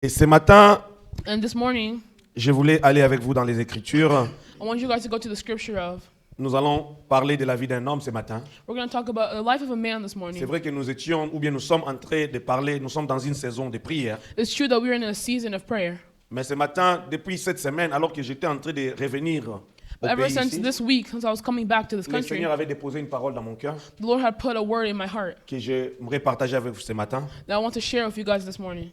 Et ce matin, And this morning, je voulais aller avec vous dans les Écritures. I want you guys to go to the scripture of. Nous allons parler de la vie d'un homme ce matin. We're going to talk about the life of a man this C'est morning. vrai que nous étions, ou bien nous sommes en train de parler, nous sommes dans une saison de prière. It's true that we're in a season of prayer. Mais ce matin, depuis cette semaine, alors que j'étais en train de revenir au But ever pays since ici, this week, since I was coming back to this le country, Seigneur avait déposé une parole dans mon cœur the Lord had put a word in my heart que j'aimerais partager avec vous ce matin. that I want to share with you guys this morning.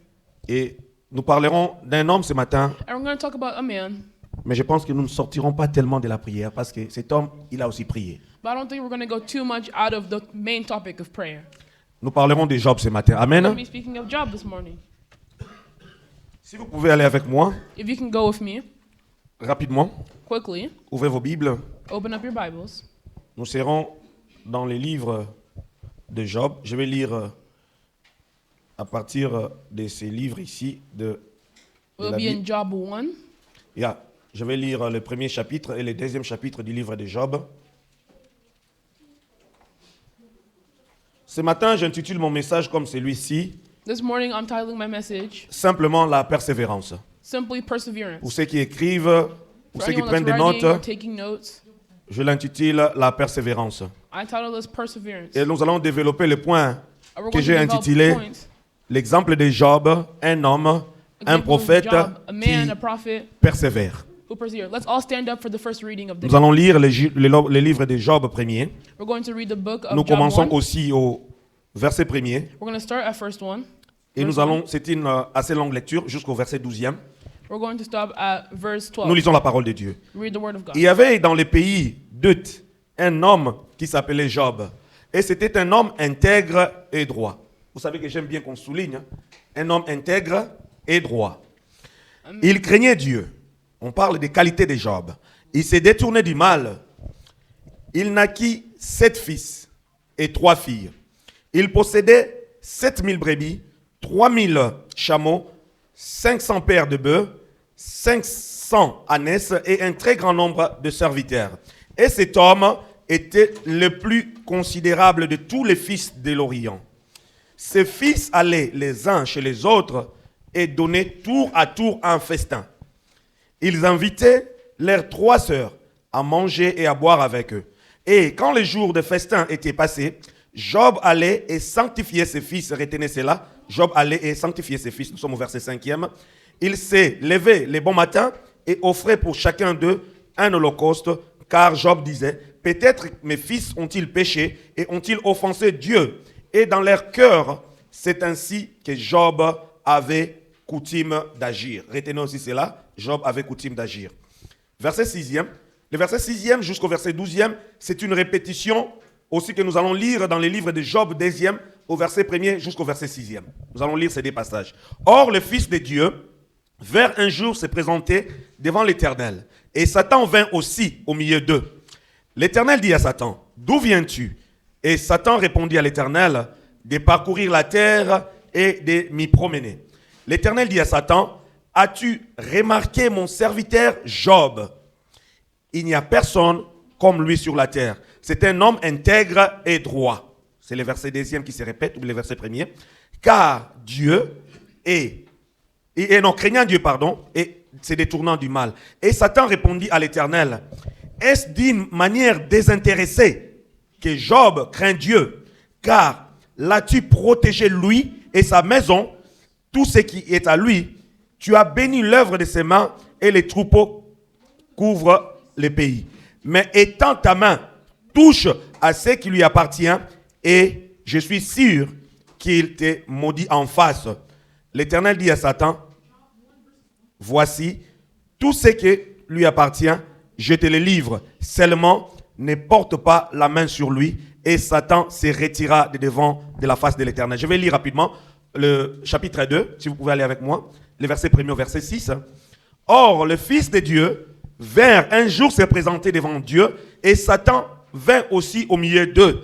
Et nous parlerons d'un homme ce matin, And we're going to talk about a man, mais je pense que nous ne sortirons pas tellement de la prière parce que cet homme, il a aussi prié. but I don't think we're going to go too much out of the main topic of prayer. Nous parlerons de Job ce matin. We're going to Amen. be speaking of Job this morning. Si vous pouvez aller avec moi, If you can go with me rapidement, quickly, ouvrez vos Bibles. open up your Bibles. Nous serons dans les livres de Job. Je vais lire à partir de ces livres ici de We'll la be Bible. in Job 1. Yeah. Je vais lire le premier chapitre et le deuxième chapitre du livre de Job. Ce matin, j'intitule mon message comme celui-ci, This morning, I'm titling my message, simplement la persévérance. simply Perseverance. Pour ceux qui écrivent, pour For ceux qui anyone prennent that's des writing or notes, taking notes, je l'intitule la persévérance. I title this Perseverance. Et nous allons développer le point And we're que going j'ai to develop intitulé points. l'exemple de Job, un homme, un Example of prophète Job, a qui man, a prophet persévère. who persevered. Let's all stand up for the first reading of the Nous allons lire le livre de Job premier. We're going to read the book of Nous Job commençons 1. aussi au verset premier. We're going to start at first one. Et nous Verse one. allons, c'est une assez longue lecture jusqu'au verset 12e. We're going to stop at verse Nous 12. lisons la parole de Dieu. Read the word of God. Il y avait dans le pays d'Uth un homme qui s'appelait Job. Et c'était un homme intègre et droit. Vous savez que j'aime bien qu'on souligne. Hein? Un homme intègre et droit. Il craignait Dieu. On parle des qualités de Job. Il s'est détourné du mal. Il naquit 7 fils et 3 filles. Il possédait 7000 brebis, 3000 chameaux, 500 paires de bœufs, 500 ânesses et un très grand nombre de serviteurs. Et cet homme était le plus considérable de tous les fils de l'Orient. Ses fils allaient les uns chez les autres et donnaient tour à tour un festin. Ils invitaient leurs 3 sœurs à manger et à boire avec eux. Et quand les jours de festin étaient passés, Job allait et sanctifiait ses fils. Retenez cela. Job allait et sanctifiait ses fils. Nous sommes au verset 5e. Il s'est levé le bon matin et offrait pour chacun d'eux un holocauste, car Job disait, peut-être mes fils ont-ils péché et ont-ils offensé Dieu. Et dans leur cœur, c'est ainsi que Job avait coutume d'agir. Retenez aussi cela. Job avait coutume d'agir. Verset 6e. Le verset 6e jusqu'au verset 12e, c'est une répétition aussi que nous allons lire dans les livres de Job 2e, au verset 1er jusqu'au verset 6e. Nous allons lire ces 2 passages. Or, le Fils de Dieu, vers un jour, se présentait devant l'Éternel. Et Satan vint aussi au milieu d'eux. L'Éternel dit à Satan, « D'où viens-tu » Et Satan répondit à l'Éternel, « De parcourir la terre et de m'y promener. » L'Éternel dit à Satan, « As-tu remarqué mon serviteur Job ? Il n'y a personne comme lui sur la terre. C'est un homme intègre et droit. » C'est le verset 2e qui se répète, ou le verset 1er. « Car Dieu est... » Et non, craignant Dieu, pardon, et se détournant du mal. Et Satan répondit à l'Éternel, « Est-ce d'une manière désintéressée que Job craint Dieu? Car l'as-tu protégé lui et sa maison, tout ce qui est à lui? Tu as béni l'œuvre de ses mains et les troupeaux couvrent le pays. Mais étends ta main, touche à ce qui lui appartient et je suis sûr qu'il te maudit en face. » L'Éternel dit à Satan, « Voici, tout ce qui lui appartient, je te le livre. Seulement, ne porte pas la main sur lui. » Et Satan se retira de devant de la face de l'Éternel. Je vais lire rapidement le chapitre 2, si vous pouvez aller avec moi, le verset 1er au verset 6. Or, le Fils de Dieu vint un jour se présenter devant Dieu, et Satan vint aussi au milieu d'eux,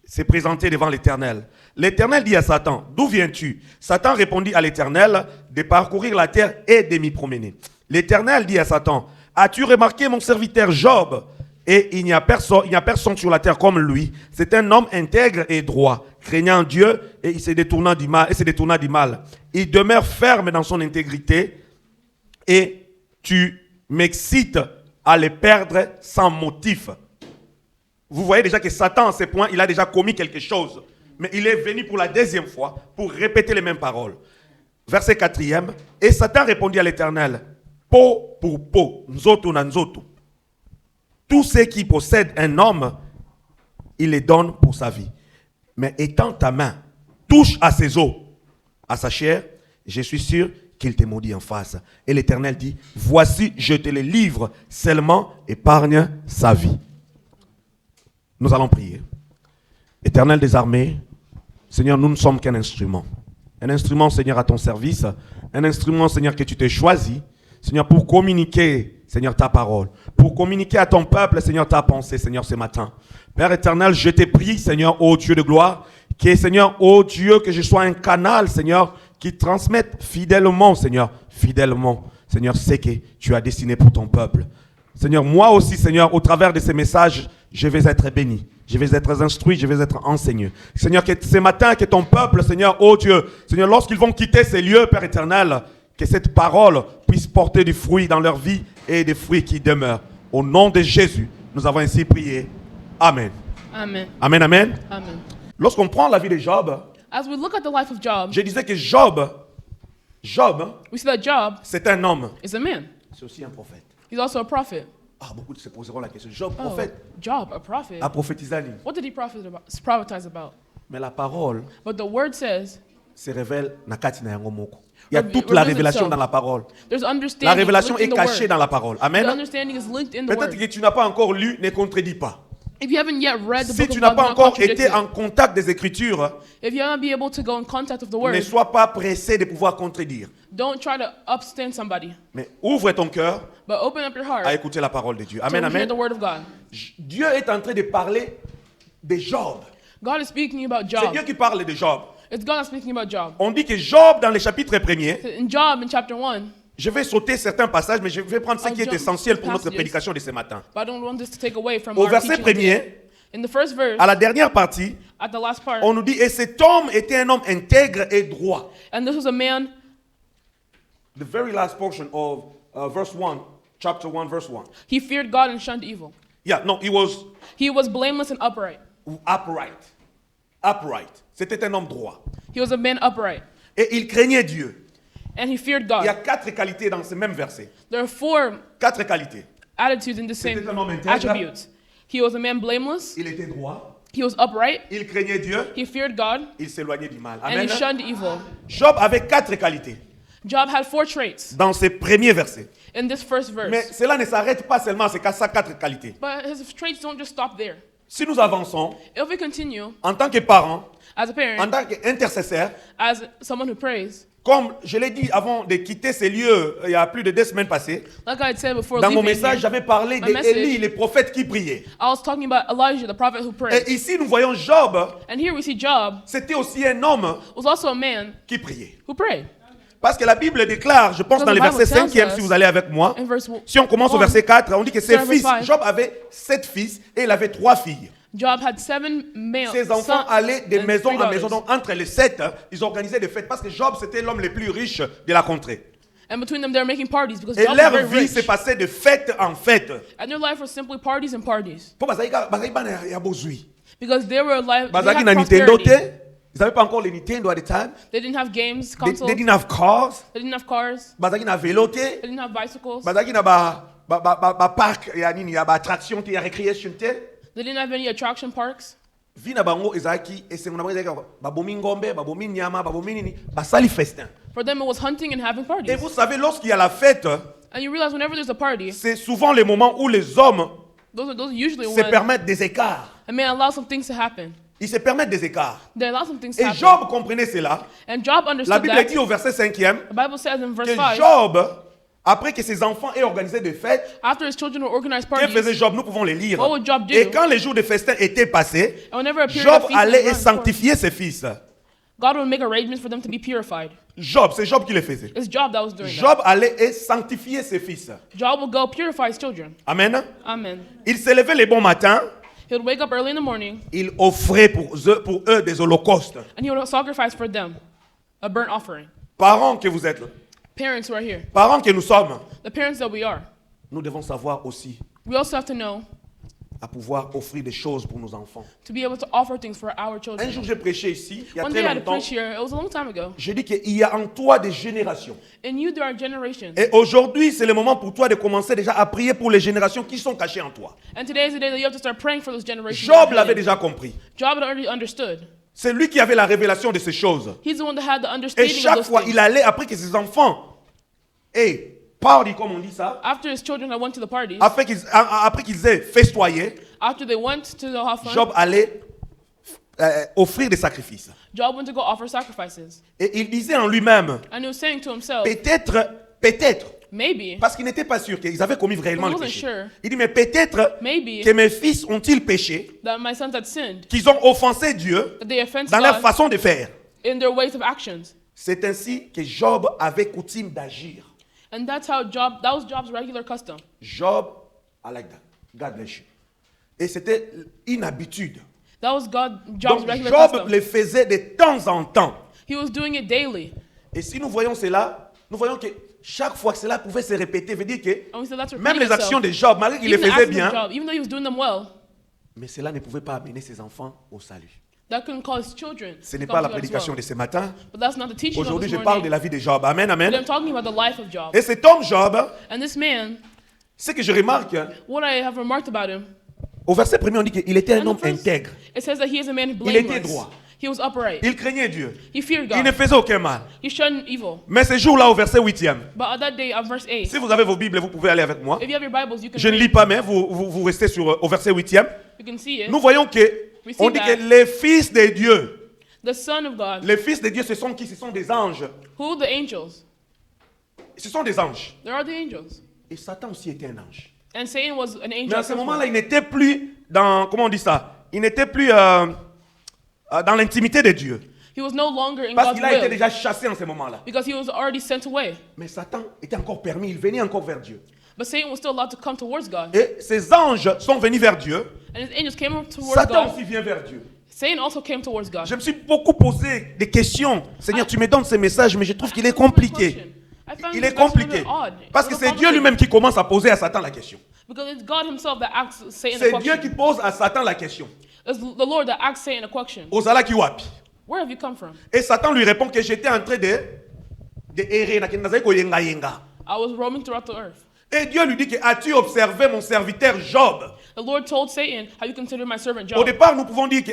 se présenter devant l'Éternel. L'Éternel dit à Satan, « D'où viens-tu » Satan répondit à l'Éternel, « De parcourir la terre et de m'y promener. » L'Éternel dit à Satan, « As-tu remarqué mon serviteur Job ? Et il n'y a personne sur la terre comme lui. C'est un homme intègre et droit, craignant Dieu et il se détourna du mal. Il demeure ferme dans son intégrité et tu m'excites à les perdre sans motif. Vous voyez déjà que Satan, à ce point, il a déjà commis quelque chose. Mais il est venu pour la deuxième fois pour répéter les mêmes paroles. Verset 4e. Et Satan répondit à l'Éternel, peau pour peau, nzoto na nzoto. Tout ce qui possède un homme, il les donne pour sa vie. Mais étends ta main, touche à ses os, à sa chair, je suis sûr qu'il te maudit en face. Et l'Éternel dit, voici, je te le livre, seulement épargne sa vie. Nous allons prier. Éternel des armées, Seigneur, nous ne sommes qu'un instrument. Un instrument, Seigneur, à ton service. Un instrument, Seigneur, que tu t'es choisi. Seigneur, pour communiquer, Seigneur, ta parole. Pour communiquer à ton peuple, Seigneur, ta pensée, Seigneur, ce matin. Père éternel, je te prie, Seigneur, ô Dieu de gloire, que, Seigneur, ô Dieu, que je sois un canal, Seigneur, qui transmette fidèlement, Seigneur, ce que tu as destiné pour ton peuple. Seigneur, moi aussi, Seigneur, au travers de ces messages, je vais être béni, je vais être instruit, je vais être enseigné. Seigneur, que ce matin, que ton peuple, Seigneur, ô Dieu, Seigneur, lorsqu'ils vont quitter ces lieux, Père éternel, que cette parole puisse porter du fruit dans leur vie et des fruits qui demeurent. Au nom de Jésus, nous avons ainsi prié. Amen. Amen. Amen, amen. Amen. Lorsqu'on prend la vie de Job, As we look at the life of Job, je disais que Job, we see that Job c'est un homme. is a man. C'est aussi un prophète. He's also a prophet. Ah, beaucoup se poseront la question. Job, Oh, prophète, Job, a prophet. a prophétisé. What did he prophetize about? Mais la parole But the word says se révèle na kati na yango moko. Il y a Reveal toute la révélation itself. dans la parole. there's understanding. La révélation linked est in the cachée word. dans la parole. Amen. The understanding is linked in the Peut-être word. que tu n'as pas encore lu, ne contredis pas. If you haven't yet read the Si book tu of n'as God, pas do not encore contradict été it. en contact des Écritures, If you're not be able to go in contact of the ne word, sois pas pressé de pouvoir contredire. don't try to upstand somebody, Mais ouvre ton cœur but open up your heart à écouter la parole de Dieu. to Amen, hear amen. the word of God. Dieu est en train de parler de Job. God is speaking about C'est Job. Dieu qui parle de Job. It's God speaking about Job. On dit que Job, dans les chapitres premiers, In Job, in chapter 1, je vais sauter certains passages, mais je vais prendre ce qui est jump essentiel pour notre passages. prédication de ce matin. but I don't want this to take away from Au our verset teaching today. premier, In the first verse, à la dernière partie, at the last part, on nous dit, et cet homme était un homme intègre et droit. and this was a man, The very last portion of verse 1, chapter 1, verse 1. he feared God and shunned evil. Yeah, no, he was He was blameless and upright. upright. Upright. C'était un homme droit. He was a man upright, Et il craignait Dieu. and he feared Il y a God. 4 qualités dans ce même verset. There are 4 4 qualités. attitudes in the same C'était un homme intègre. attributes. He was a man blameless, Il était droit. he was upright, Il craignait Dieu. he feared God, Il s'éloignait du mal. and Amen. he shunned evil. Job avait 4 qualités Job had 4 traits dans ces premiers versets. in this first Mais verse. cela ne s'arrête pas seulement à ces 4 qualités. But his traits don't just stop there. Si nous avançons, If we continue, en tant que parents, as a en parent, tant qu'intercesseurs, as someone who prays, comme je l'ai dit avant de quitter ces lieux il y a plus de 2 semaines passées, like I had said before dans mon leaving message, here, j'avais parlé My message- d'Élie, le prophète qui priait. I was talking about Elijah, the prophet who prayed. Et ici, nous voyons Job, And here we see Job c'était aussi un homme was also a man qui priait. who prayed. Parce que la Bible déclare, je pense Because dans le the Bible verset tells 5e, us si vous allez avec moi, In verse si on commence au 1, verset 4, on dit que ses verse fils, 5. Job avait 7 fils et il avait 3 filles. Job had 7 male Ses enfants sons allaient de and maison 3 en maison. daughters. Donc entre les 7, ils organisaient des fêtes parce que Job, c'était l'homme le plus riche de la contrée. And between them, they were making parties because Et Job was leur very vie rich. s'est passée de fête en fête. And their life was simply parties and parties. Po bazali bana ya bozui. Because they were alive, they Bazali had na Nintendo prosperity. te. Ils n'avaient pas encore les Nintendo at the time. They didn't have games, They consoles. didn't have cars. They didn't have cars. Bazali na vélo te. They didn't have bicycles. Bazali na ba parc ya nini ya ba attraction te ya recreation te. They didn't have any attraction parks. Vi na bango ezaki esengo na bango ezaki babomi ngombe, babomi nyama, babomi nini, basali festin. For them, it was hunting and having Et parties. vous savez, lorsqu'il y a la fête, And you realize whenever there's a party, c'est souvent les moments où les hommes those are usually se when permettent des écarts. a man allows some things to happen. Ils se permettent des écarts. They allow some things to Et happen. Job comprenait cela. And Job La understood Bible that. dit au verset 5e The Bible says in verse que 5, Job, après que ses enfants aient organisé des fêtes, after his children were organized que faisait parties, Job? Nous pouvons les lire. What would Job do? Et quand les jours de festin étaient passés, and whenever a period Job of feast allait et was run, sanctifier ses fils. God would make arrangements for them to be purified. Job, c'est Job qui le faisait. It's Job that was doing Job allait et sanctifier ses fils. that. Job would go purify his children. Amen. Amen. Il se levait les bons matins. He would wake up early in the morning il offrait pour eux des holocaustes. and he would sacrifice for them a burnt offering. Parents que vous êtes là, Parents who are here, parents que nous sommes, the parents that we are, nous devons savoir aussi we also have to know à pouvoir offrir des choses pour nos enfants. to be able to offer things for our Un children. jour, j'ai prêché ici, il y a One très day I had to longtemps. preach here, it was a long time ago. J'ai dit qu'il y a en toi des générations. In you, there are generations. Et aujourd'hui, c'est le moment pour toi de commencer déjà à prier pour les générations qui sont cachées en toi. And today is the day that you have to start praying for those generations. Job that are l'avait hidden. déjà compris. Job had already understood. C'est lui qui avait la révélation de ces choses. He's the one that had the Et understanding of chaque those fois, things. il allait après que ses enfants parlent, comme on dit ça, After his children had went to the parties, après qu'ils aient festoyé, after they went to the have fun, Job allait offrir des sacrifices. Job went to go offer sacrifices. Et il disait en lui-même, And he was saying to himself, peut-être, maybe, parce qu'il n'était pas sûr qu'ils avaient commis réellement He le wasn't péché. sure. Il dit, mais peut-être maybe que mes fils ont-ils péché, that my sons had sinned, qu'ils ont offensé Dieu that they offended dans leur God façon de faire. in their ways of actions. C'est ainsi que Job avait coutume d'agir. And that's how that was Job's regular custom. Job, I like that. God bless you. Et c'était une habitude. That was Job's Donc regular Job custom. le faisait de temps en temps. He was doing it daily. Et si nous voyons cela, nous voyons que chaque fois que cela pouvait se répéter, veut dire que And we said that's même repeating les actions itself. de Job, malgré qu'il les Even the faisait actions of bien, Job, even though he was doing them well, mais cela ne pouvait pas amener ses enfants au salut. that couldn't cause children Ce to n'est come pas la to God as prédication well. de ce matin. But that's not the teaching of Aujourd'hui, this je parle de morning. la vie de Job. Amen, But amen. I'm talking about the life of Job. Et cet homme Job, And this man, ce que je remarque, what I have remarked about him, au verset premier, on dit qu'il était un and homme the first- intègre. it says that he is a man Il était blameless. droit. He was upright. Il craignait Dieu. He feared Il ne God. faisait aucun mal. He shunned evil. Mais ce jour-là, au verset 8e, But on that day, of verse 8, si vous avez vos Bibles, vous pouvez aller avec moi. if you have your Bibles, you can, Je ne read. lis pas, mais vous restez au verset 8e. You can see it. Nous voyons que, We see on dit that. que les fils de Dieu, The Son of God. les fils de Dieu, ce sont qui? Ce sont des anges. Who? The angels. Ce sont des anges. There are the angels. Et Satan aussi était un ange. And Satan was an angel. Mais à as ce well. moment-là, il n'était plus dans, comment on dit ça? Il n'était plus dans l'intimité de Dieu. He was no longer in Parce God's qu'il a été will. déjà chassé en ce moment-là. Because he was already sent away. Mais Satan était encore permis, il venait encore vers Dieu. But Satan was still allowed to come towards God. Et ces anges sont venus vers Dieu. And his angels came towards Satan God. aussi vient vers Dieu. Satan also came towards God. Je me suis beaucoup posé des questions. Seigneur, tu me donnes ces messages, mais je trouve qu'il est compliqué. Il est compliqué. Parce que c'est Dieu lui-même qui commence à poser à Satan la question. Because it's God himself that asks Satan a C'est Dieu question. qui pose à Satan la question. It's the Lord that asks Satan a question. Ozala ki wapi? Where have you come from? Et Satan lui répond que j'étais en train de errer, nazali koyenga yenga. I was roaming throughout the earth. Et Dieu lui dit que as-tu observé mon serviteur Job? The Lord told Satan, have you considered my servant Au Job? départ, nous pouvons dire que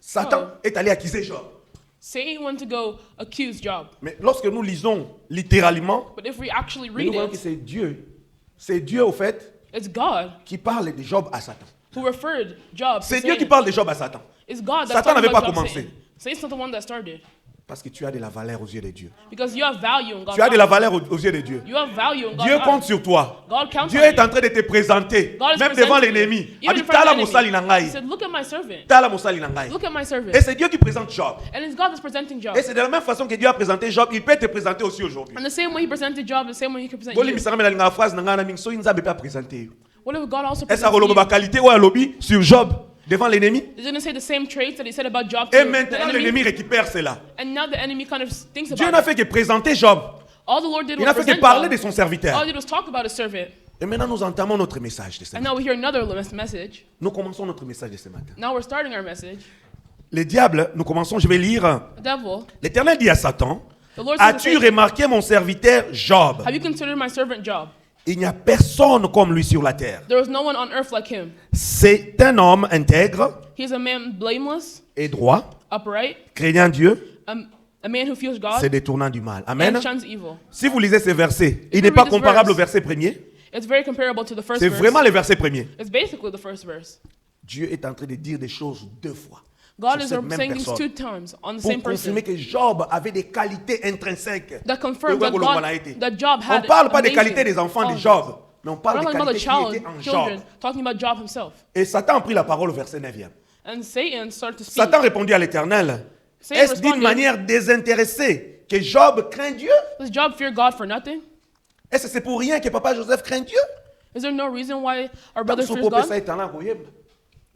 Satan est allé accuser Job. Satan went to go accuse Job. Mais lorsque nous lisons littéralement, But if we actually nous read voyons que it, c'est Dieu au fait it's God qui parle de Job à Satan. who referred Job to C'est Dieu qui Satan. parle de Job à Satan. It's God that Satan started n'avait pas Job commencé. Satan. Satan's not the one that started. Parce que tu as de la valeur aux yeux de Dieu. Because you have value in God's Tu as de la eyes. valeur aux yeux de Dieu. You have value in God's Dieu compte eyes. sur toi. God counts Dieu on est en you. train de te présenter, God is même devant presenting l'ennemi. you. Il Even dit, in front of Tala the mosali enemy. nangai. He said, look at my servant. Tala mosali nangai. Look at my servant. Et c'est Dieu qui présente Job. And it's God that's presenting Job. Et c'est de la même façon que Dieu a présenté Job, il peut te présenter aussi aujourd'hui. And the same way he presented Job, the same way he can present Boli you. misanga mela linga phrase nanga na mingi so inza bepa présenter. What if God also Est-ce presents que ba you? qualité ou lobby sur Job devant l'ennemi? He didn't say the same traits that he said about Job to Et the maintenant l'ennemi enemy. récupère cela. And now the enemy kind of thinks Dieu about n'a it. fait que présenter Job. All the Lord did Il was n'a fait que present parler de Job. son All serviteur. he did was talk about his servant. Et maintenant nous entamons notre message de ce And matin. now we hear another message. Nous commençons notre message de ce matin. Now we're starting our message. Le diable, nous commençons, je vais lire. The devil, L'Éternel dit à Satan, the Lord said to as-tu Satan, remarqué mon serviteur Job? have you considered my servant Job? Il n'y a personne comme lui sur la terre. There was no one on earth like him. C'est un homme intègre He's a man blameless, et droit, upright, craignant Dieu, a man who fears God, se détournant du mal. Amen. and shuns evil. Si vous lisez ces versets, il you n'est pas read this comparable au verse, verset premier. It's very comparable to the first C'est verse. vraiment le verset premier. It's basically the first verse. Dieu est en train de dire des choses deux fois. God sur is cette même saying these personne. 2 times on the Pour same person. confirmer que Job avait des qualités intrinsèques. That confirms that, that Job On ne had parle pas des amazing qualités des enfants de qualities. Job, mais on We're parle not des talking about the qualités qui étaient en children, Job. talking about Job himself. Et Satan a pris la parole au verset 9e. And Satan started to speak. Satan répondit à l'Éternel, Satan est-ce d'une responded, manière désintéressée que Job craint Dieu? Does Job fear God for nothing? Est-ce que c'est pour rien que papa Joseph craint Dieu? Is there no reason why our brother fears God?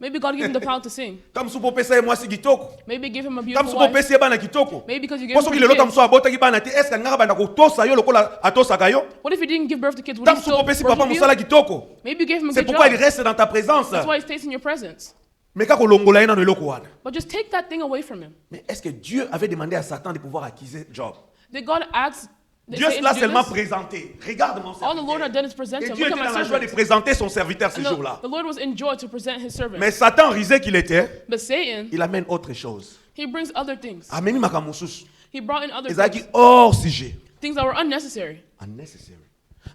Maybe God gave him the power to sing. Comme si vous pesa moi si kitoko. Maybe give him a Comme si beautiful vous wife. pesa bana kitoko. Maybe because you gave Pour him ceux qui pretty le lotam kids. so abota ki bana te est-ce que ngaka bana ko tosa yo lokola atosa kayo? What if he didn't give birth to kids? Would Comme he si vous still pesa papa worship musala you? kitoko. Maybe you gave him a C'est good pourquoi il job. reste dans ta présence. That's why he stays in your presence. Mais kako longola ina no eloko wana. But just take that thing away from him. Mais est-ce que Dieu avait demandé à Satan de pouvoir accuser Job? Did God ask Dieu Satan l'a to do seulement this? présenté. Regarde mon All the Lord had serviteur. done is present Et him. Dieu Look était at dans my la joie de servant. présenter son serviteur ce And jour-là. the Lord was in joy to present his servant. Mais Satan, risé qu'il était, But Satan, il amène autre chose. he brings other things. Amène makamusus. He brought in other Ezaki things. hors sujet. Things that were unnecessary. Unnecessary.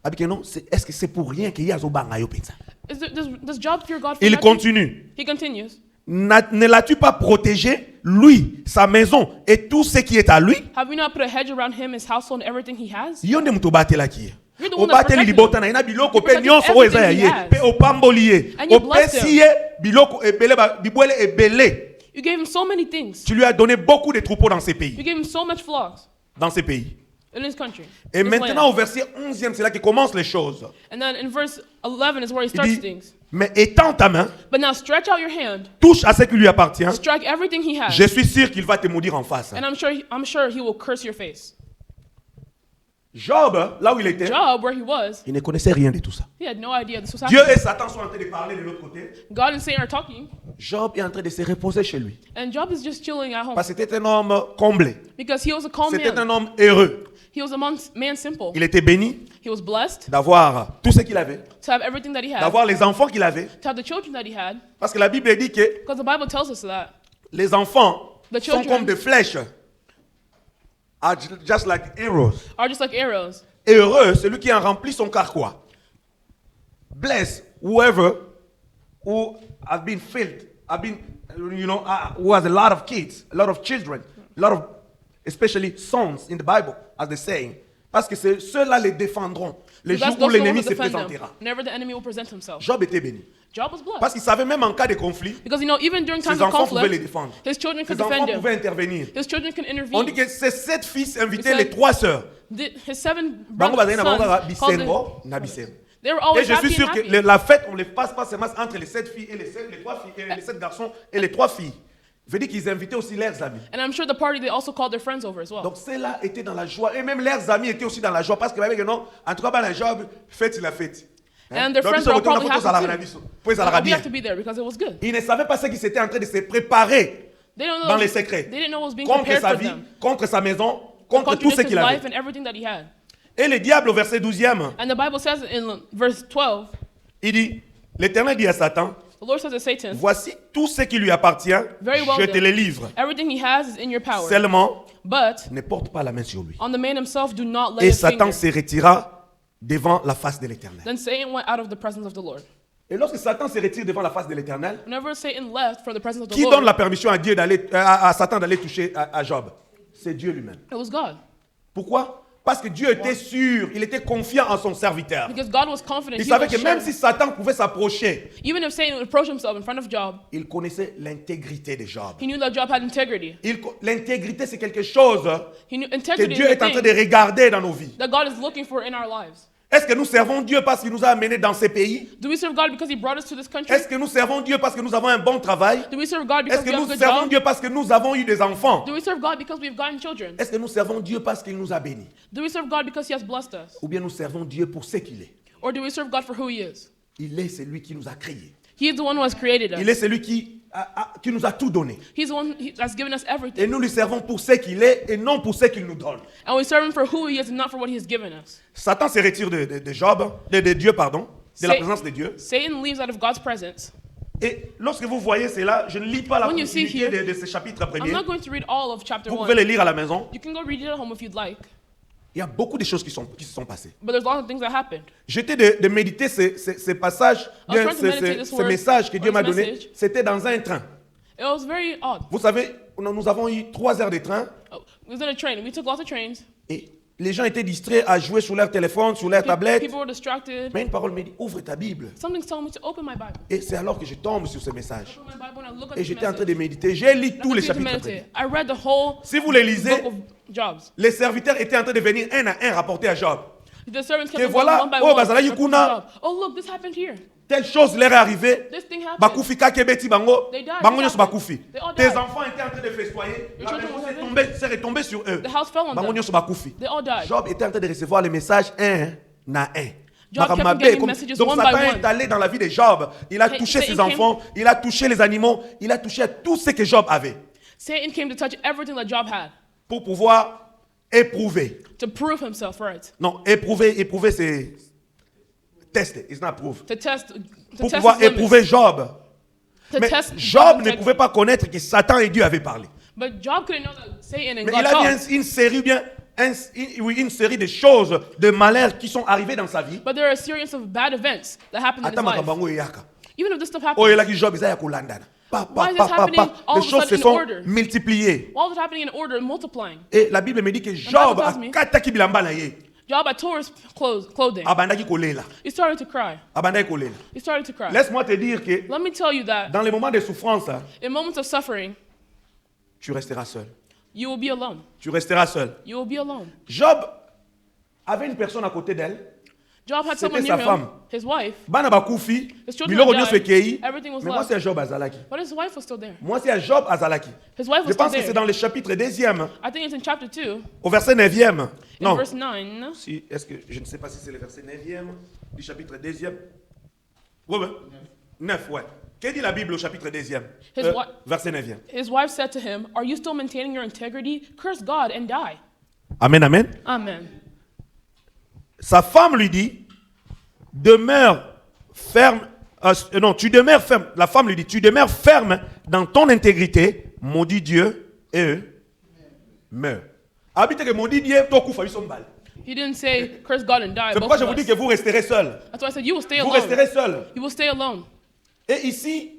Abike non, est-ce que c'est pour rien qu'il y a zobanga yo pensa? Does Job fear God for Il nothing? continue. He continues. Ne l'as-tu pas protégé, lui, sa maison et tout ce qui est à lui? Have you not put a hedge around him, his household, and everything he has? Yonde muto batela ki. You're the one that Obateli protected libota him. na ina biloko You pe protected nyonso o eza ya everything he ye has. pe opamboli ye And you blessed opesi ye biloko ebele bibwele ebele. You gave him so many things. Tu lui as donné beaucoup de troupeaux dans ces You pays. gave him so much flocks Dans ces pays. in his country. Et this maintenant land. au verset 11e, c'est là que commencent les choses. And then in verse 11 is where he Il starts dit, things. mais étends ta main, But now stretch out your hand, touche à ce qui lui appartient. strike everything he has, Je suis sûr qu'il va te maudire en face. and I'm sure he will curse your face. Job, là où il était, Job, where he was, il ne connaissait rien de tout ça. he had no idea this was Dieu happening. et Satan sont en train de parler de l'autre côté. God and Satan are talking, Job est en train de se reposer chez lui. and Job is just chilling at home Parce que c'était un homme comblé. because he was a calm C'était un man. homme heureux. He was a man simple. Il était béni He was blessed d'avoir tout ce qu'il avait, to have everything that he had, d'avoir les enfants qu'il avait. to have the children that he had, Parce que la Bible dit que because the Bible tells us that. les enfants The sont children comme des flèches. Are just like arrows. Are just like arrows. Heureux, celui qui en remplit son carquois. Bless whoever who have been filled, who has a lot of kids, a lot of children, a lot of, especially sons in the Bible, as they saying. Parce que ceux-là les défendront. Les jours That's où those who l'ennemi will se defend them. présentera. Whenever the enemy will present himself. Job était béni. Job was blessed. Parce qu'il savait même en cas de conflit, Because even during times ses of enfants pouvaient les conflict, défendre. his children could Ses enfants defend him. pouvaient intervenir. His children can On intervene. dit que ces 7 fils invitaient He les said- 3 sœurs. His 7 Bango bazali na bango kaka brothers sons, bisengo na bisengo. they were Et always je suis happy sûr and que happy. la fête, on ne les passe pas seulement entre les 7 filles et les 3 filles, et les 7 garçons et les 3 filles. Veut dire qu'ils invitaient aussi leurs amis. And I'm sure the party, they also called their friends over as well. Donc ceux-là étaient dans la joie. Et même leurs amis étaient aussi dans la joie. Parce que non, en tout cas, dans la job, fête la fête. And their Donc, friends ils were sont probably retournés happy à la too. Puis ça la We bien. have to be there because it was good. Ils ne savaient pas ce qu'ils étaient en train de se préparer They don't know. dans les secrets. They didn't know what was being Contre prepared sa for vie, them. contre sa maison, contre tout ce Contradict his qu'il avait. life and everything that he had. Et le diable, au verset 12e, And the Bible says in verse 12, il dit, l'Éternel dit à Satan, the Lord says to Satan, voici tout ce qui lui appartient, Very well je te then. le livre. everything he has is in your power. Seulement, But ne porte pas la main sur lui. on the man himself, do not lay Et a Satan finger. se retira devant la face de l'Éternel. Then Satan went out of the presence of the Lord. Et lorsque Satan se retire devant la face de l'Éternel, Whenever Satan left from the presence of the qui Lord, donne la permission à Dieu à Satan d'aller toucher à Job? C'est Dieu lui-même. it was God. Pourquoi? Parce que Dieu était sûr, il était confiant en son serviteur. Because God was confident. Il He savait was que même sure. si Satan pouvait s'approcher, Even if Satan would approach himself in front of Job, il connaissait l'intégrité de Job. he knew that Job had integrity. L'intégrité, c'est quelque chose He knew que integrity Dieu is est a en train thing de regarder dans nos vies. that God is looking for in our lives. Est-ce que nous servons Dieu parce qu'il nous a amenés dans ces pays? Do we serve God because He brought us to this country? Est-ce que nous servons Dieu parce que nous avons un bon travail? Do we serve God Est-ce because que we have a nous good servons job? Dieu parce que nous avons eu des enfants? Do we serve God because we've gotten children? Est-ce que nous servons Dieu parce qu'il nous a bénis? Do we serve God because He has blessed us? Ou bien nous servons Dieu pour ce qu'il est? Or do we serve God for who He is? Il est celui qui nous a créés. He is the one who has created Il us. est celui qui nous a tout donné. He's the one who has given us Et everything. nous lui servons pour ce qu'il est et non pour ce qu'il nous donne. And we serve Him for who He is and not for what He has given us. Satan se retire de Job, de Dieu, pardon, de la Sa- présence de Dieu. Satan leaves out of God's presence. Et lorsque vous voyez cela, je ne lis pas la When you see continuité here, de ce chapitre I'm premier. not going to read all of chapter Vous pouvez 1. le lire à la maison. You can go read it at home if you'd like. Il y a beaucoup de choses qui se sont passées. But there's lots of things that happened. J'étais de méditer ces passages, I was trying to meditate this ce word, message que Dieu this m'a donné. message. C'était dans un train. It was very odd. Vous savez, nous avons eu 3 heures de train Oh, it was in a train. We took lots of trains. et les gens étaient distraits à jouer sur leur téléphone, sur leur tablette. People were distracted. Mais une parole me dit, ouvre ta Bible. Something's telling me to open my Bible. Et c'est alors que je tombe sur ce message. Open my Bible and I look at Et this j'étais en train message. de méditer. J'ai lu And I tous les continued to chapitres premiers. meditate. I read the whole Si vous les lisez, book of Jobs. les serviteurs étaient en train de venir un à un rapporter à Job. The servants kept Que on voilà, going one by oh, one. bazala reporting yukuna. Job. Oh, look, this happened here. telle chose leur est arrivée. This thing happened. Bakufi kakebeti bango. They died. Bango This nyoso happened. bakufi. They all Tes died. enfants étaient en train de festoyer. Your La children maison were s'est retombée sur eux. The house fell on Bango them. nyoso bakufi. They all died. Job était en train de recevoir le message un na un. Job kept Makamabé, getting comme- messages Donc one by Satan one. est allé dans la vie de Job. Il a Sa- touché Satan ses enfants, il a touché les animaux, il a touché tout ce que Job avait Satan came to touch everything that Job had pour pouvoir éprouver. to prove himself right. Non, éprouver c'est tester, it's not prove. To test Pour his pouvoir limits. éprouver Job. To Mais test Job Job's ne integrity. pouvait pas connaître que Satan et Dieu avaient parlé. But Job couldn't know that Satan and Mais God il a vu talked. une série, bien, une série de choses, de malheurs qui sont arrivés dans sa vie. But there are a series of bad events that happened in his Attends, life. makambo eyaka. Even if this stuff Oh, il happened, a dit Job, il a kolandana. Why is this happening all Les of a choses se sudden in sont order? multipliées. why was it happening in order and multiplying? Et la Bible me dit que Job tells a me- kataki bilamba na ye. Job had tore his clothing. Abandaki kolela. He started to cry. Abandaki kolela. He started to cry. Laisse-moi te dire que Let me tell you that dans les moments de souffrance, hein, in moments of suffering, tu resteras seul. you will be alone. Tu resteras seul. You will be alone. Job avait une personne à côté d'elle. Job had C'était someone sa near him, femme. his wife, Bana bakufi. His children Biloko died. nyonso ekei. Everything was Mais moi lost. c'est Job azalaki. but his wife was still there. Moi c'est Job azalaki. His wife Je was still pense que c'est there. dans le chapitre 2e, I think it's in chapter 2, au verset 9e. in Non. verse 9. Si, est-ce que je ne sais pas si c'est le verset 9e du chapitre 2e. Ouais, ouais. 9, ouais. Qu'est-ce dit la Bible au chapitre 2e? His wi- Verset 9e. His wife said to him, "Are you still maintaining your integrity? Curse God and die." Amen, amen. Amen. Sa femme lui dit, demeure ferme. Non, tu demeures ferme. La femme lui dit, tu demeures ferme dans ton intégrité, maudit Dieu, et eux meurent. Habite que maudit Dieu, toi kufa ils sont balles. He didn't say, "Curse God and die." C'est both pourquoi je of vous dis us. que vous resterez seul. That's why I said you will stay Vous alone. resterez seul. You will stay alone. Et ici,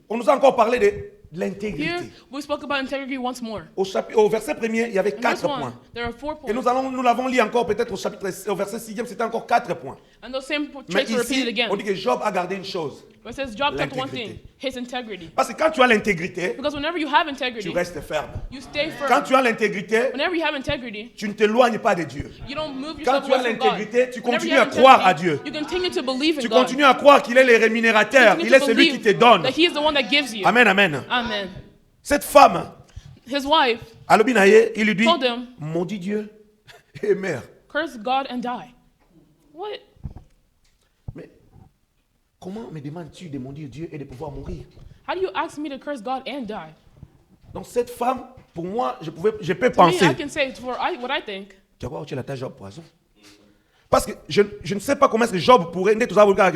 on nous a encore parlé de Here, l'intégrité. we spoke about integrity once more. Au verset 1er, il y avait In verse 4 1, points. there are 4 Et points. nous l'avons lu encore peut-être au verset 6e, c'était encore 4 points. And those same Mais traits were repeated ici, again. on dit que Job a gardé une chose. But it says Job kept one L'intégrité. thing, his integrity. Parce que quand tu as l'intégrité, Because whenever you have tu integrity, restes ferme. you stay Quand firm. tu as l'intégrité, Whenever you have integrity, tu ne t'éloignes pas de Dieu. you don't move Quand yourself tu as away from God. l'intégrité, tu Whenever continues you à have croire à integrity, Dieu. you continue to believe in Tu God. continues à croire qu'il est le rémunérateur, Continue il est to celui qui believe te donne. that He is the one that gives you. Amen, amen. Amen. Cette femme, His wife Alobinaye, il lui dit, told him, maudit Dieu et meurs. "Curse God and die." What? Mais comment me demandes-tu de maudire Dieu et de pouvoir mourir? How do you ask me to curse God and die? Donc cette femme, pour moi, je peux To me, penser. I can say what I think. Tu vas voir où tu as la Job poison. Parce que je ne sais pas comment est-ce que Job pourrait dire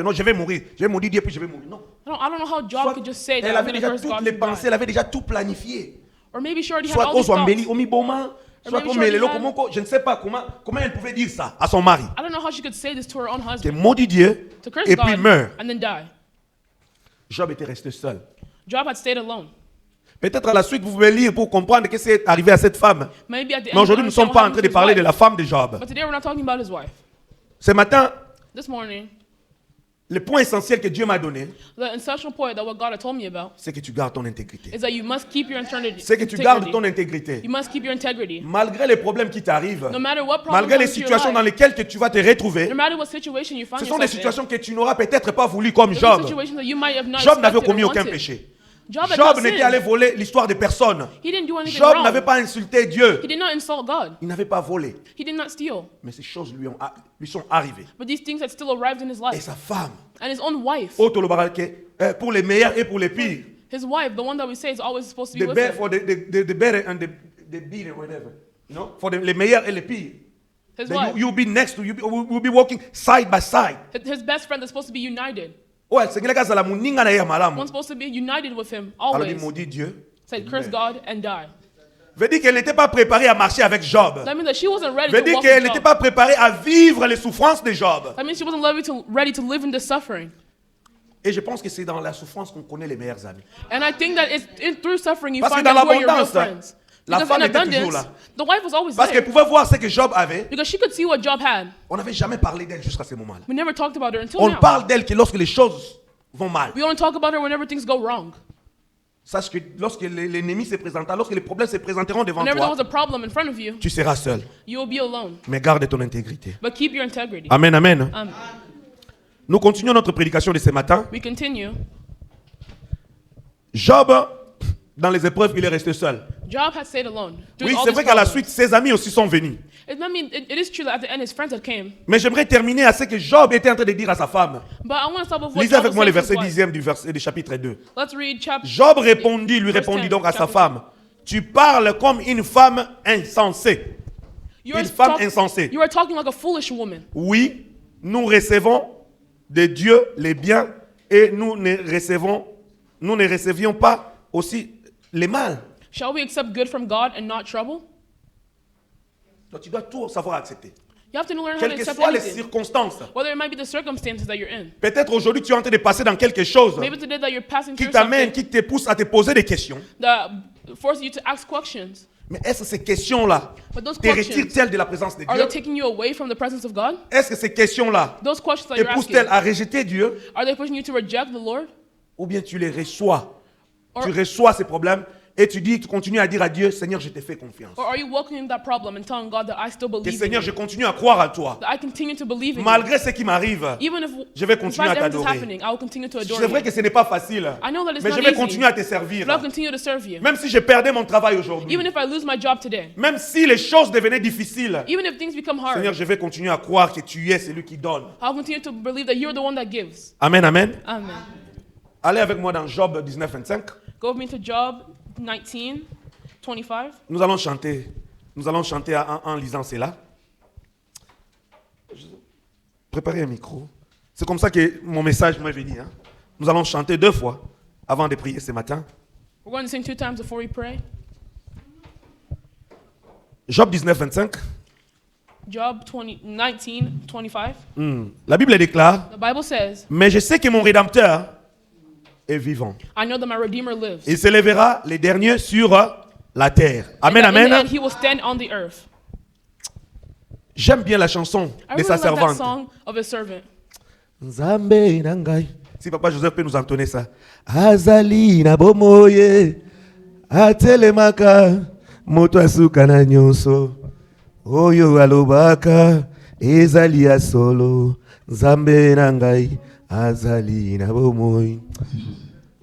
non, je vais mourir Dieu puis je vais mourir. Non. I don't know how Job Soit could just say that elle I'm avait going to déjà curse toutes God les and pensées, die. elle avait déjà tout planifié. Or maybe she already had Soit all au these thoughts. Swambeli, au Miboma, soit maybe au she already Melelo, had- je ne sais pas comment elle pouvait dire ça à son mari. I don't know how she could say this to her own Que husband. maudit Dieu To curse et puis God meurt. and then die. Job était resté seul. Job had stayed alone. Peut-être à la suite, vous pouvez lire pour comprendre ce qui est arrivé à cette femme. Maybe at the end, Mais aujourd'hui, nous ne you understand sommes what pas en happened train to de his parler de wife. la femme de Job. But today we're not talking about his wife. Ce matin, This morning, le point essentiel que Dieu m'a donné, the essential point that what God had told me about c'est que tu gardes ton intégrité. is that you must keep your integrity. C'est que tu gardes ton intégrité. You must keep your integrity. Malgré les problèmes qui t'arrivent, No matter what problem malgré les comes to your situations dans life, lesquelles que tu vas te retrouver, no matter what situation you find ce sont des yourself in, situations que tu n'auras peut-être pas voulu comme there's Job. situations that you might have not Job n'avait expected or commis aucun wanted. péché. Job had Job not n'était allé sinned. voler l'histoire de personne. He didn't do anything Job wrong. n'avait pas insulté Dieu. He did not insult God. Il n'avait pas volé. He did not steal. Mais ces choses lui sont arrivées. But these things had still arrived in his Et life. sa femme, And his own wife, pour les meilleurs et pour les pires. his wife, the one that we say is always supposed to be The with better him. for the better and the bitter, whatever. You know, for les meilleurs et les pires. His Then wife, you'll be next to, we'll be walking side by side. his best friend is supposed to be united. Ouais, c'est quelqu'un qui a la muninga na ya malamu. One's supposed to be united with him Alors il always. maudit Dieu. Said, curse God and die. Veut dire qu'elle n'était pas préparée à marcher avec Job. That means that she wasn't ready Veut to dire walk qu'elle with n'était Job. pas préparée à vivre les souffrances de Job. That means she wasn't ready to live in this suffering. Et je pense que c'est dans la souffrance qu'on connaît les meilleurs amis. And I think that it's through suffering you Parce que find dans out who are your real l'abondance, friends. la Because femme in était toujours abundance, là. the wife was always Parce qu'elle there. pouvait voir ce que Job avait. Because she could see what Job had. On n'avait jamais parlé d'elle jusqu'à ce moment-là. We never talked about her until On now. parle d'elle que lorsque les choses vont mal. We only talk about her whenever things go wrong. Sache que lorsque l'ennemi se présentera, lorsque les problèmes se présenteront devant Whenever there was toi, a problem in front of you, tu seras seul. you will be alone. Mais garde ton intégrité. But keep your integrity. Amen, amen. Um, Nous continuons notre prédication de ce matin. We continue. Job, dans les épreuves, il est resté seul. Job had stayed alone. Oui, c'est vrai qu'à la suite, ses amis aussi sont venus. It is true that at the end his friends had came. Mais j'aimerais terminer à ce que Job était en train de dire à sa femme. But I want to start with what Lisez Job avec was moi le saying to verset his 10e du chapitre 2. wife. Let's read chapter. Job lui Verse répondit 10, donc à sa chapter femme, tu parles comme une femme insensée. Une femme insensée. You are talking like a foolish woman. Oui, nous recevons de Dieu les biens et nous ne recevions pas aussi les mal. Shall we accept good from God and not trouble? Donc tu dois tout savoir accepter. You have to learn how to Quelles que accept soient les anything. circonstances. Whether it might be the circumstances that you're in. Peut-être aujourd'hui tu es en train de passer dans quelque chose Maybe today that you're passing qui through t'amène, something qui te pousse à te poser des questions. that forces you to ask questions. Mais est-ce que ces questions-là But those te questions, retirent-elles de la présence de are Dieu? they taking you away from the presence of God? Est-ce que ces questions-là Those questions that te you're asking, poussent-elles à rejeter Dieu? are they pushing you to reject the Lord? Ou bien tu les reçois? Or- Tu reçois ces problèmes et tu continues à dire à Dieu, Seigneur, je te fais confiance. Or are you welcoming that problem and telling God that I still Que believe in Seigneur, you? je continue à croire à toi. That I continue to believe in you. Malgré ce qui m'arrive, Even if je vais in continuer spite à of everything t'adorer. happening, I will continue to adore C'est vrai you. que ce n'est pas facile, I know that it's mais not je vais easy, continuer à te servir. but I'll continue to serve you. Même si je perdais mon travail aujourd'hui, Even if I lose my job today, même si les choses devenaient difficiles, even if things become Seigneur, hard, je vais continuer à croire que tu es celui qui donne. I'll continue to believe that you're the one that gives. Amen, amen. Amen. Allez avec moi dans Job 19, 25. Go with me to Job 19, 25. Nous allons chanter en lisant cela. Préparez un micro. C'est comme ça que mon message m'est venu. Hein. Nous allons chanter 2 fois avant de prier ce matin. We're going to sing 2 times before we pray. Job 19, 25. Job 19, 25. La Bible déclare, The Bible says, mais je sais que mon Rédempteur est vivant. I know that my Redeemer lives. Il s'élèvera les derniers sur la terre. And Amen, that in the amen. end, he will stand on the earth. J'aime bien la chanson I de really sa like that servante. song of his servant. Nzambe nangai. Si Papa Joseph peut nous entonner ça. Azali na bomoye. Atelemaka. Moto asuka na nyonso. Oyo alobaka. Ezali ya solo. Nzambe nangai. Azali na bomoye.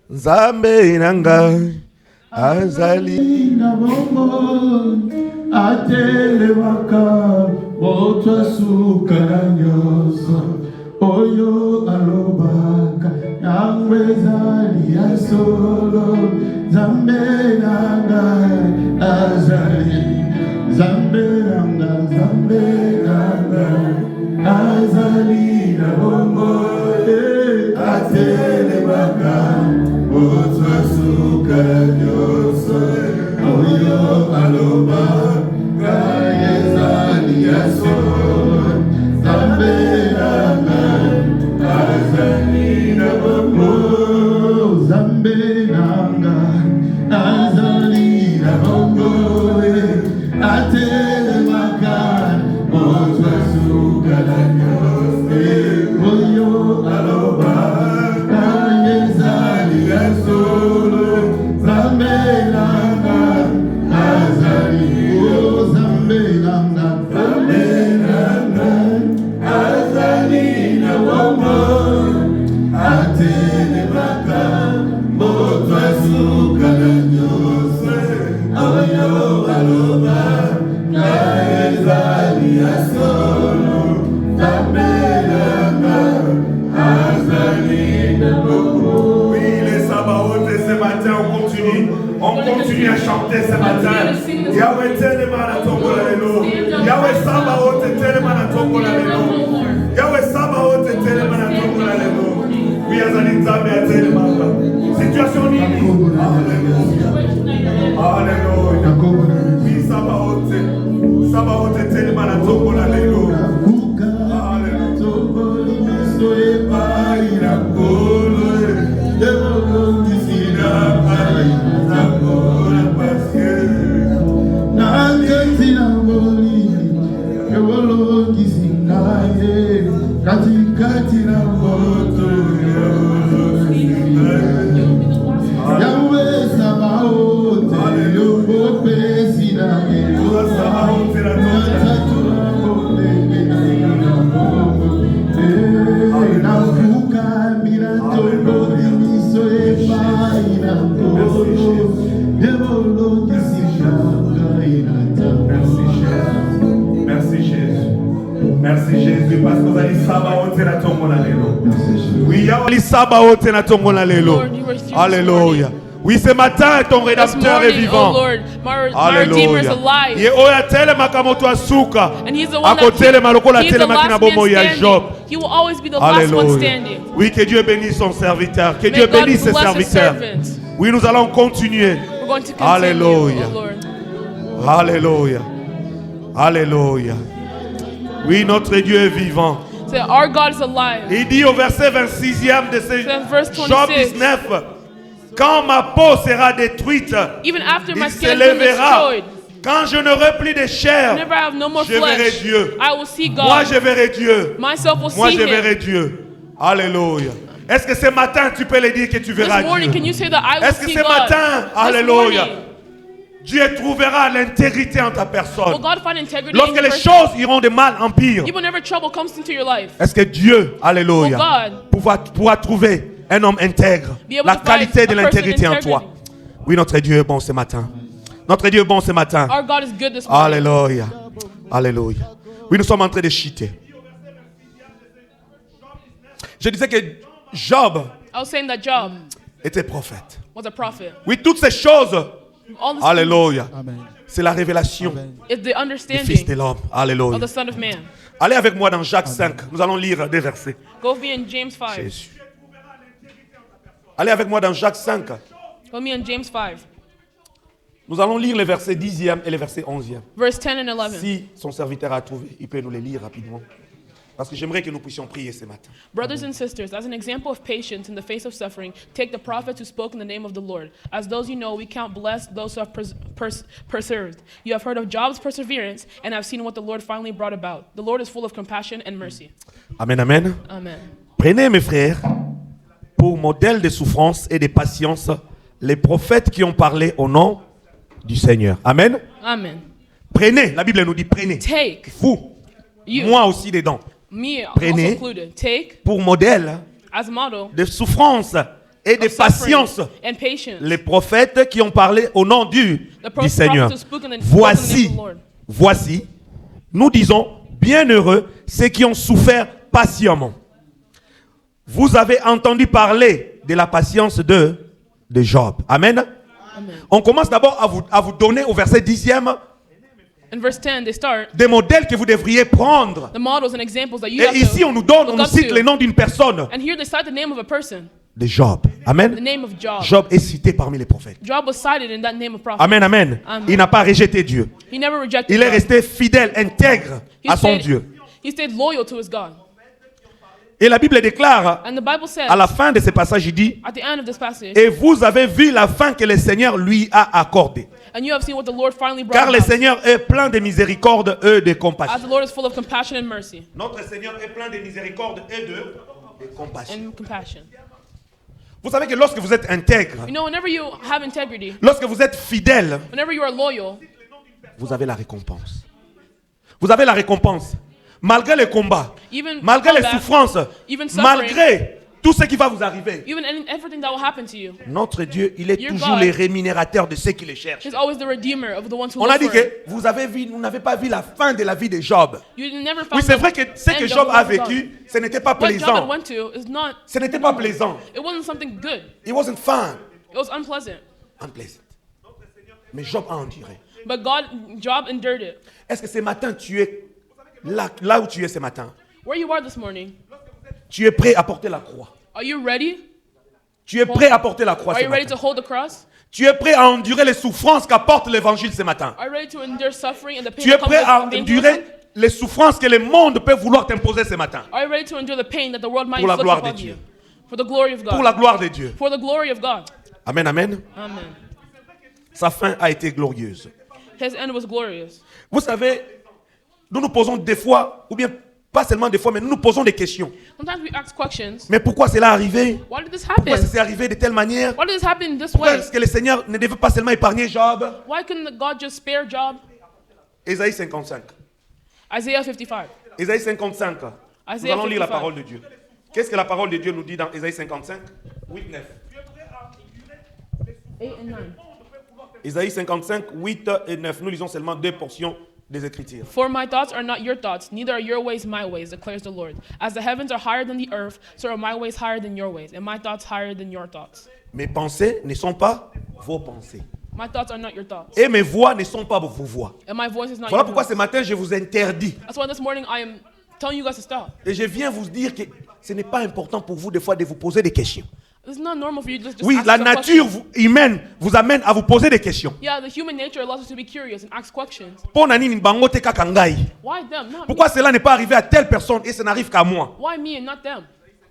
Nzambe nangai. Azali na bomoye. Atelemaka. Moto asuka na nyonso. Oyo alobaka Yahweh zali ya solo Zambe nanga azali Zambe nanga azali na bongo atelemaka Moto asuka nyonso Oyo alobaka Yezali ya solo Zambe On continue à chanter ce matin. Yahweh tellement à tombo la lelo. Yahweh Sabaoth tellement à tombo la lelo. Yahweh Sabaoth tellement à tombo la lelo. Oui, azali nzambe tellement. Situation nini? Alléluia. Oui, Sabaoth tellement à tombo la lelo. Katikati na moto Yahweh Sabaoth Yehova pesi na Sabaoth na parce que vous allez savoir où la tombe na lelo. Merci Jésus. Oui, ya wali savoir où na tombe na lelo. Lord, you were here this Alléluia. Oui, ce matin, ton This rédempteur est morning, vivant. oh Lord, my Redeemer is Alléluia. Ye alive. oya tele makamoto asuka. And he's the one that Akotele malokola he's tele the makina last bomo ya man Job. standing. He will always be the last one Alléluia. standing. Oui, que Dieu bénisse son serviteur. Que May Dieu God bénisse ses bless his serviteurs. servants. Oui, nous allons continuer. We're going to continue, Alléluia. oh Lord. Alléluia. Alléluia. Oui, notre Dieu est vivant. Say, our God is alive. Il dit au verset 26e de ce Verse Job 26. 19, quand ma peau sera détruite, Even after my il skin se has been lèvera. destroyed, Quand je n'aurai plus de chair, whenever I have no more je verrai flesh, Dieu. I will see Moi, God. je verrai Dieu. Myself will Moi, see je Him. verrai Dieu. Alléluia. Est-ce que ce matin, tu peux le dire que tu verras This morning, Dieu? can you say that I will Est-ce que see ce God? matin, This alléluia, morning, Dieu trouvera l'intégrité en ta will personne? God find integrity in Lorsque your les person? choses iront de mal en pire, Even whenever trouble comes into your life, est-ce que Dieu, alléluia, Oh God, pourra trouver un homme intègre, be able la to find qualité de a person l'intégrité en integrity. toi? Oui, notre Dieu est bon ce matin. Notre Dieu est bon ce matin. Our God is good this morning. Alléluia. Alléluia. Oui, nous sommes en train de chuter. Je disais que Job I was saying that Job était prophète. was a prophet. Oui, toutes ces choses, All this alléluia, Amen. c'est la révélation is the du Fils de understanding l'homme. of Alléluia. the Son of Man. Allez avec moi dans Jacques 5. Nous allons lire des versets. Go with me in James 5. Jésus. Allez avec moi dans Jacques 5. Go with me in James 5, Nous allons lire les versets 10e et les versets 11e. verse 10 and 11. Si son serviteur a trouvé, il peut nous les lire rapidement. Parce que j'aimerais que nous puissions prier ce matin. Brothers and sisters, as an example of patience in the face of suffering, take the prophets who spoke in the name of the Lord. As those you know, we count blessed those who have persevered. You have heard of Job's perseverance and have seen what the Lord finally brought about. The Lord is full of compassion and mercy. Amen, amen. Amen. Prenez, mes frères, pour modèle de souffrance et de patience, les prophètes qui ont parlé au nom du Seigneur. Amen. Amen. Prenez, la Bible nous dit prenez. Take, Vous, you, moi aussi dedans. me also Prenez. included, take Pour modèle as a model de souffrance et de of suffering patience, and patience. les prophètes qui ont parlé au nom du Seigneur. Prophets who spoke in the name Voici, of the Lord. voici, nous disons, bienheureux ceux qui ont souffert patiemment. Vous avez entendu parler de la patience de Job. Amen. Amen. On commence d'abord à vous donner au verset 10e In verse 10, they start des modèles que vous devriez prendre. the models and examples that you Et have ici, to on nous donne, on look nous up cite to. le nom d'une personne, And here they cite the name of a person, de Job. the Amen. name of Job. Job est cité parmi les prophètes. Job was cited in that name of prophet. Amen, amen. Amen. Il n'a pas rejeté Dieu. He never rejected Il est God. resté fidèle, intègre He à son stayed- Dieu. He stayed loyal to his God. Et la Bible déclare, And the Bible says, à la fin de ce passage, il dit, at the end of this passage, et vous avez vu la fin que le Seigneur lui a accordée. and you have seen what the Lord finally brought Car le about. Seigneur est plein de miséricorde et de As compassion. the Lord is full of compassion and mercy Notre Seigneur est plein de miséricorde et de compassion. and compassion. Vous savez que lorsque vous êtes intègre, You know, whenever you have integrity, lorsque vous êtes fidèle, whenever you are loyal, vous avez la récompense. Vous avez la récompense. Malgré les combats, even malgré les combat, souffrances, even suffering, malgré tout ce qui va vous arriver, even everything that will happen to you, notre Dieu, il est Your toujours God le rémunérateur de ceux qui le cherchent. He's always the redeemer of the ones who On a look dit for him. que vous n'avez pas vu la fin de la vie de Job. You never Oui, found c'est the vrai que ce que end Job of a the life of God. vécu, ce n'était pas What Job had plaisant. went to is not, Ce n'était pas plaisant. it wasn't something good. It wasn't fun. It was unpleasant. Unpleasant. Mais Job a enduré. But Job endured it. Est-ce que ce matin, tu es là où tu es ce matin? Where you are this morning, Tu es prêt à porter la croix. are you ready? Tu es prêt à porter la croix Are ce you ready to matin. hold the cross? Tu es prêt à endurer les souffrances qu'apporte l'évangile ce matin. Are you ready to endure suffering and the pain Tu es that comes prêt à with evangelism? endurer les souffrances que le monde peut vouloir t'imposer ce matin. Are you ready to endure the pain that the world might Pour la inflict gloire de upon Dieu. you? For the glory of Pour God. la gloire de Dieu. For the glory of God. Amen, amen. Amen. Sa fin a été glorieuse. His end was glorious. Vous savez, nous nous posons des fois, ou bien pas seulement des fois, mais nous nous posons des questions. Sometimes we ask questions. Mais pourquoi cela est arrivé? Why did this Pourquoi happen? ça s'est arrivé de telle manière? Why did this happen this Pourquoi way? est-ce que le Seigneur ne devait pas seulement épargner Job? Why couldn't God just spare Job? Ésaïe 55. Isaiah 55. Ésaïe 55. Nous Isaiah allons lire la 55. parole de Dieu. Qu'est-ce que la parole de Dieu nous dit dans Ésaïe 55? 8, 9. 8 and 9. Ésaïe 55, 8 et 9. Nous lisons seulement deux portions des Écritures. For my thoughts are not your thoughts, neither are your ways my ways, declares the Lord. As the heavens are higher than the earth, so are my ways higher than your ways, and my thoughts higher than your thoughts. Mes pensées ne sont pas vos pensées. My thoughts are not your thoughts, Et mes voix ne sont pas vos voix. and my voice is not Voilà your pourquoi voice. ce matin, je vous interdis. That's why this morning I am telling you guys to stop. Et je viens vous dire que ce n'est pas important pour vous, des fois, de vous poser des questions. It's not normal for you to just Oui, ask la some nature questions. humaine vous amène à vous poser des questions. Yeah, the human nature allows us to be curious and ask questions. Pour nani bango te kaka ngai. Why them, not me? Pourquoi cela n'est pas arrivé à telle personne et ça n'arrive qu'à moi? Why me and not them?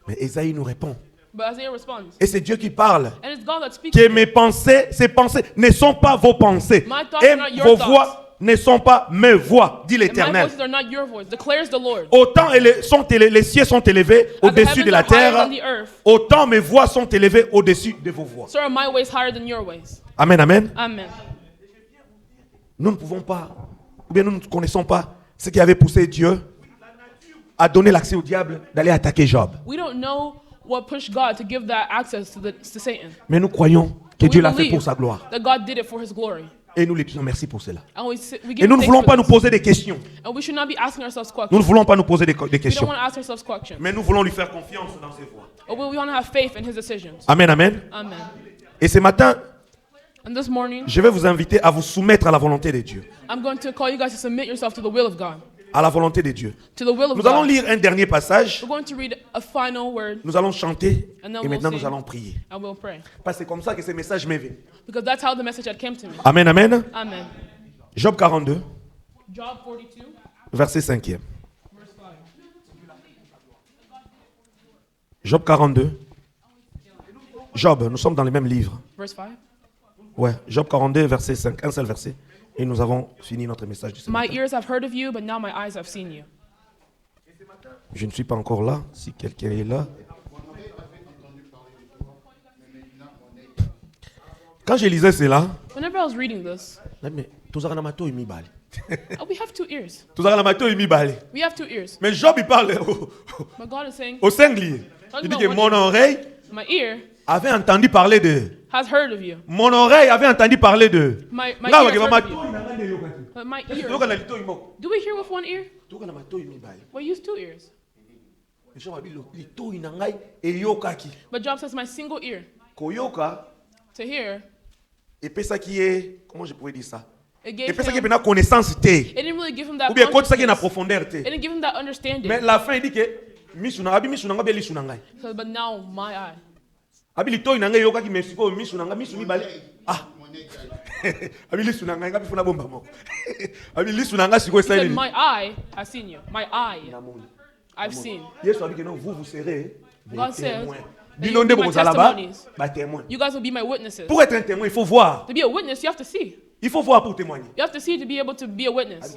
Mais Esaïe nous répond. But Isaiah responds, Et c'est Dieu qui parle. and it's God that speaks. Que mes pensées, ces pensées ne sont pas vos pensées. My thoughts Et are not your vos thoughts. voix ne sont pas mes voix, dit And my l'Éternel. voices are not your voice, declares the Lord. Autant les cieux sont élevés As the au-dessus de heavens la are higher terre, than the earth, autant mes voix sont élevées au-dessus de vos voix. so are my ways higher than your ways. Amen, amen. Amen. Nous ne pouvons pas, ou bien nous ne connaissons pas ce qui avait poussé Dieu à donner l'accès au diable d'aller attaquer Job. We don't know what pushed God to give that access to Satan. Mais nous croyons que But Dieu we l'a fait believe pour sa gloire. that God did it for His glory. Et nous lui disons merci pour cela. And we give Et nous him ne thanks voulons for pas nous this. poser des questions. And we should not be asking ourselves questions. Nous ne voulons pas nous poser des We don't questions. want to ask ourselves questions. Mais nous voulons lui faire confiance dans ses voies. But we want to have faith in His decisions. Amen, amen. Amen. Et ce matin, And this morning, je vais vous inviter à vous soumettre à la volonté de Dieu. I'm going to call you guys to submit yourself to the will of God. À la volonté de Dieu. To the will of Nous allons God. lire un dernier passage. We're going to read a final word Nous allons chanter. And then Et maintenant, we'll nous sing. allons prier. and we'll pray. Parce que c'est comme ça que ce message m'est venu. Because that's how the message had came to me. Amen, amen. Amen. Job 42, Job 42, verset 5e. verse 5. Job 42. Job, nous sommes dans les mêmes livres. Verse 5. Ouais, Job 42, verset 5. Un seul verset. Et nous avons fini notre message de ce My matin. ears have heard of you, but now my eyes have seen you. Je ne suis pas encore là. Si quelqu'un est là. Quand je lisais cela, Whenever I was reading this, mais tozala na mato imi bale. we have two ears. Tozala na mato imi bale. We have two ears. Mais Job il parle But God is saying, au singulier. Il dit que mon oreille my ear avait entendu parler de. has heard of you. Mon oreille avait entendu parler de. My Nga ear has wakeba heard of mato you. inanga nde yokaki. But my ear, Yoka na lito imoko. do we hear with one ear? Toka na mato imi bale. We use two ears. Mais Job a dit lito inangai eyokaki. But Job says, my single ear Koyoka to hear, epesaki ye, comment je pourrais dire ça? it gave Epesaki him, pena connaissance te. it didn't really give him that Ou bien kotisaki na consciousness. profondeur It te. didn't give him that understanding. Mais la fin il dit que misu na abi misu nanga be lisu nangai. So, but now my eye. Abi lito inanga eyokaki mais siko misu nanga misu mibale. Ah. Abi lisu nanga ngapi funa bomba moko. Abi lisu nanga siko He said, esali. my eye has seen you. My eye, I've seen. Yesu a dit que non, vous serez God des says témoins. that Bino you'll nde be my bokozala ba, testimonies. ba témoin. You guys will be my witnesses. Pour être un témoin, il faut voir. To be a witness, you have to see. Il faut voir pour témoigner. You have to see to be able to be a witness.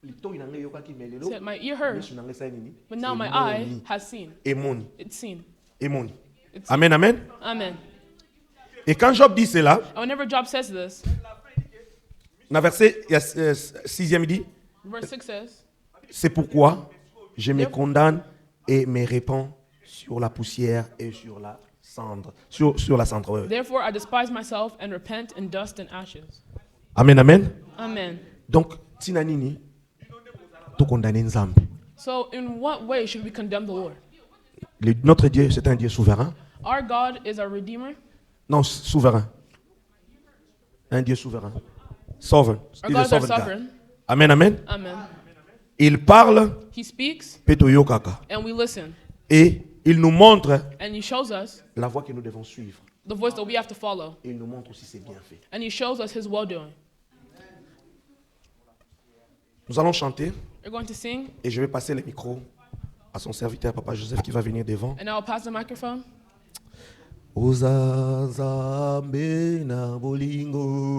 Lito inanga eyokaki mais He lelo. said, my ear heard, Misu nanga esali nini? but now my eye has seen. Emoni. It's seen. Emoni. It's Amen, amen. Amen. Et quand Job dit cela, And whenever Job says this, dans verset 6e, il dit, verse 6 says, c'est pourquoi je me Yep. condamne et me répands sur la poussière et sur la cendre. Sur la cendre. Ouais. therefore I despise myself and repent in dust and ashes. Amen, amen. Amen. Donc, tina nini, to condamner Nzambe. So in what way should we condemn the Lord? Notre Dieu, c'est un Dieu souverain. Our God is our Redeemer. Non, souverain. Un Dieu souverain. Sovereign. Our He's a God is our sovereign God. sovereign. Amen, amen. Amen. Il parle, He speaks petoyo kaka. and we listen. Et il nous montre And He shows us la voie que nous devons suivre. the voice that we have to follow. Et il nous montre aussi ses bienfaits. And He shows us His well-doing. Nous allons chanter We're going to sing, et je vais passer le micro à son serviteur, Papa Joseph, qui va venir devant. and I'll pass the microphone. Oza Nzambe na bolingo.